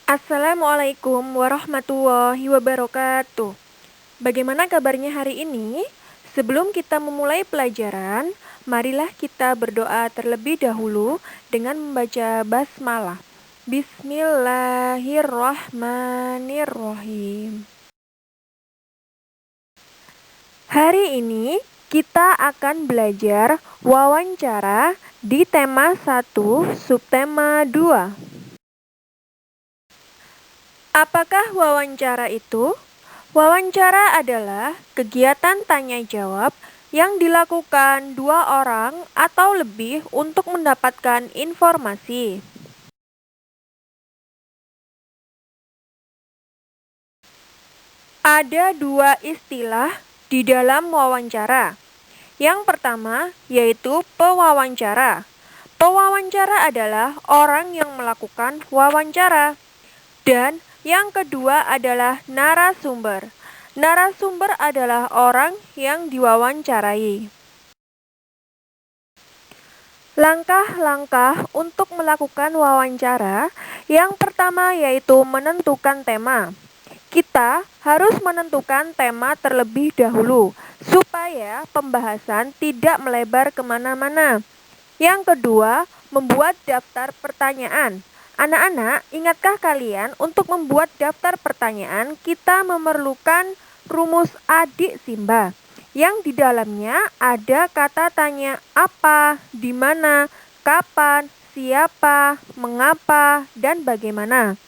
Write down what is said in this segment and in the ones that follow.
Assalamualaikum warahmatullahi wabarakatuh. Bagaimana kabarnya hari ini? Sebelum kita memulai pelajaran, marilah kita berdoa terlebih dahulu dengan membaca basmalah. Bismillahirrahmanirrahim. Hari ini kita akan belajar wawancara di tema 1, subtema 2. Apakah wawancara itu? Wawancara adalah kegiatan tanya jawab yang dilakukan dua orang atau lebih untuk mendapatkan informasi. Ada dua istilah di dalam wawancara. Yang pertama yaitu pewawancara. Pewawancara adalah orang yang melakukan wawancara. Dan yang kedua adalah narasumber. Narasumber adalah orang yang diwawancarai. Langkah-langkah untuk melakukan wawancara, yang pertama yaitu menentukan tema. Kita harus menentukan tema terlebih dahulu, supaya pembahasan tidak melebar kemana-mana. Yang kedua, membuat daftar pertanyaan. Anak-anak, ingatkah kalian untuk membuat daftar pertanyaan kita memerlukan rumus adik Simba yang di dalamnya ada kata tanya apa, di mana, kapan, siapa, mengapa, dan bagaimana.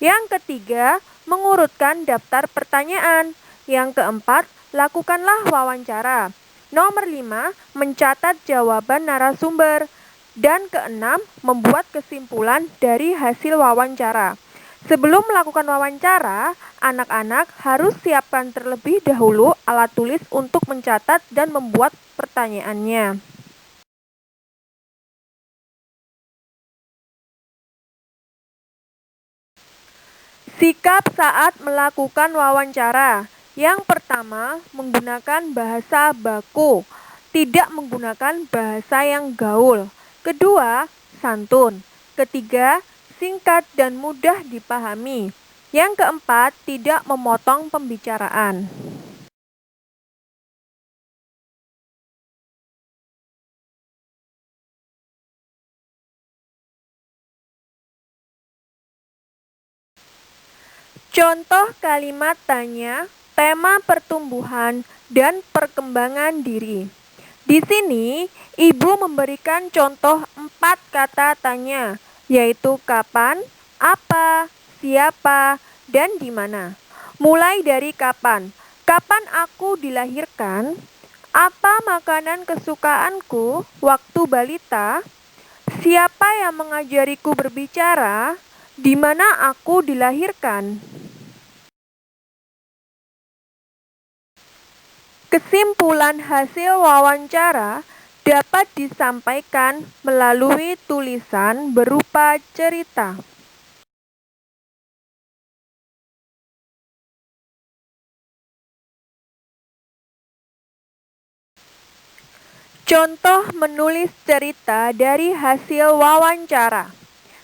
Yang ketiga, mengurutkan daftar pertanyaan. Yang keempat, lakukanlah wawancara. Nomor 5, mencatat jawaban narasumber. Dan keenam, membuat kesimpulan dari hasil wawancara. Sebelum melakukan wawancara, anak-anak harus siapkan terlebih dahulu alat tulis untuk mencatat dan membuat pertanyaannya. Sikap saat melakukan wawancara. Yang pertama, menggunakan bahasa baku, tidak menggunakan bahasa yang gaul. Kedua, santun. Ketiga, singkat dan mudah dipahami. Yang keempat, tidak memotong pembicaraan. Contoh kalimat tanya, tema pertumbuhan dan perkembangan diri. Di sini, Ibu memberikan contoh 4 kata tanya, yaitu kapan, apa, siapa, dan di mana. Mulai dari kapan. Kapan aku dilahirkan? Apa makanan kesukaanku waktu balita? Siapa yang mengajariku berbicara? Di mana aku dilahirkan? Kesimpulan hasil wawancara dapat disampaikan melalui tulisan berupa cerita. Contoh menulis cerita dari hasil wawancara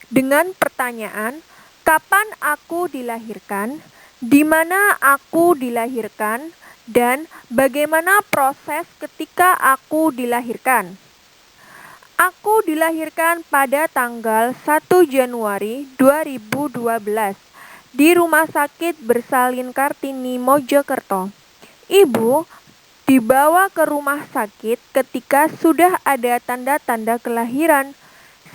dengan pertanyaan, kapan aku dilahirkan, di mana aku dilahirkan, dan bagaimana proses ketika aku dilahirkan. Aku dilahirkan pada tanggal 1 Januari 2012 di Rumah Sakit Bersalin Kartini, Mojokerto. Ibu dibawa ke rumah sakit ketika sudah ada tanda-tanda kelahiran.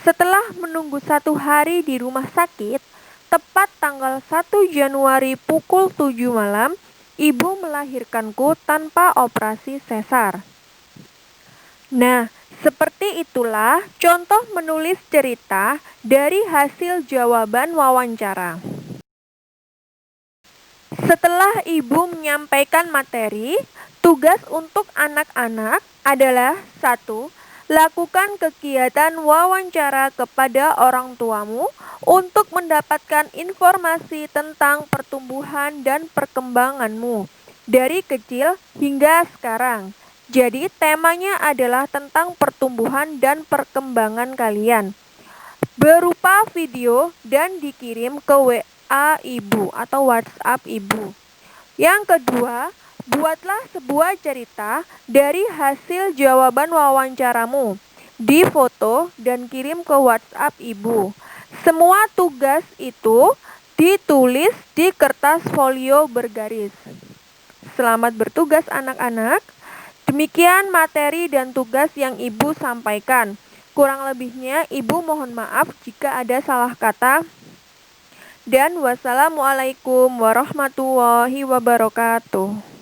Setelah menunggu 1 hari di rumah sakit, tepat tanggal 1 Januari pukul 7 malam, ibu melahirkanku tanpa operasi sesar. Nah, seperti itulah contoh menulis cerita dari hasil jawaban wawancara. Setelah ibu menyampaikan materi, tugas untuk anak-anak adalah 1. Lakukan kegiatan wawancara kepada orang tuamu untuk mendapatkan informasi tentang pertumbuhan dan perkembanganmu dari kecil hingga sekarang. Jadi temanya adalah tentang pertumbuhan dan perkembangan kalian berupa video dan dikirim ke WA Ibu atau WhatsApp Ibu. Yang kedua, buatlah sebuah cerita dari hasil jawaban wawancaramu. Difoto dan kirim ke WhatsApp Ibu. Semua tugas itu ditulis di kertas folio bergaris. Selamat bertugas anak-anak. Demikian materi dan tugas yang Ibu sampaikan. Kurang lebihnya Ibu mohon maaf jika ada salah kata. Dan wassalamualaikum warahmatullahi wabarakatuh.